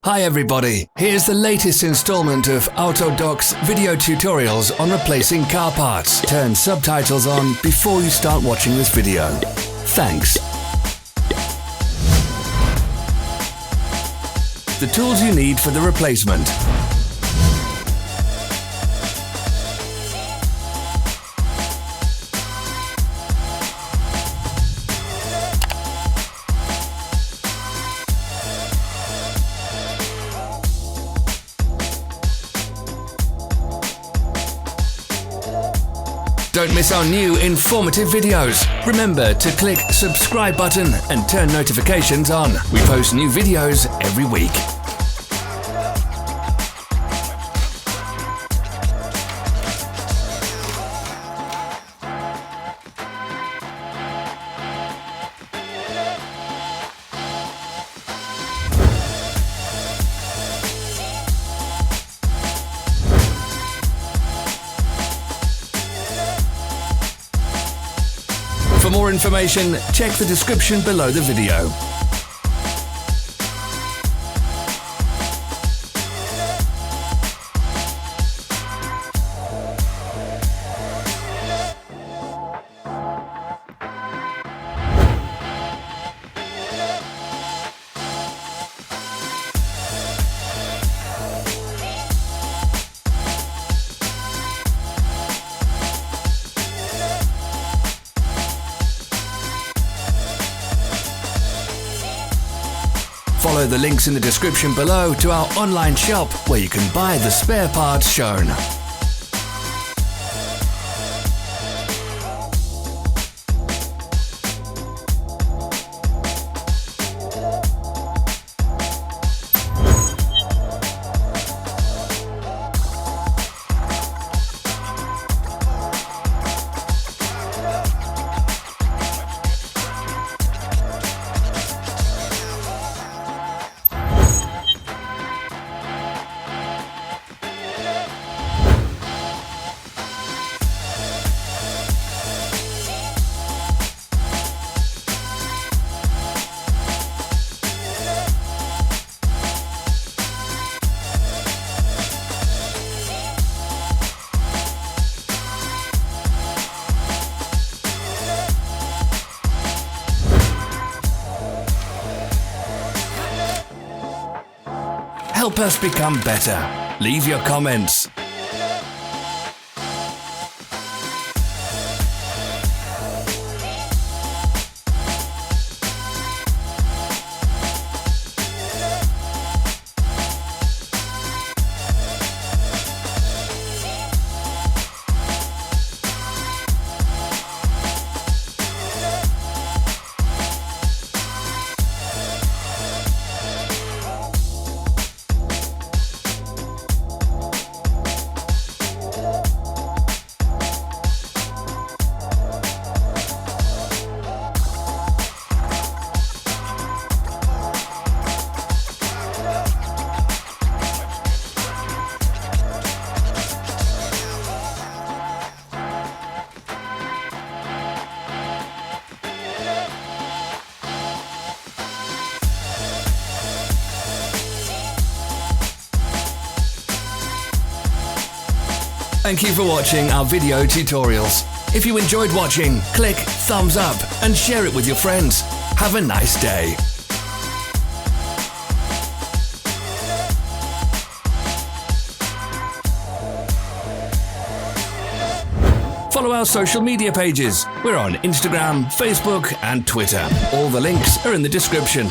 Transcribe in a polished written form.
Hi everybody, here's the latest installment of Autodoc's video tutorials on replacing car parts. Turn subtitles on before you start watching this video. Thanks. The tools you need for the replacement. Don't miss our new informative videos. Remember to click subscribe button and turn notifications on. We post new videos every week. For more information, check the description below the video. Follow the links in the description below to our online shop where you can buy the spare parts shown. Help us become better. Leave your comments. Thank you for watching our video tutorials. If you enjoyed watching, click thumbs up and share it with your friends. Have a nice day. Follow our social media pages. We're on Instagram, Facebook and Twitter. All the links are in the description.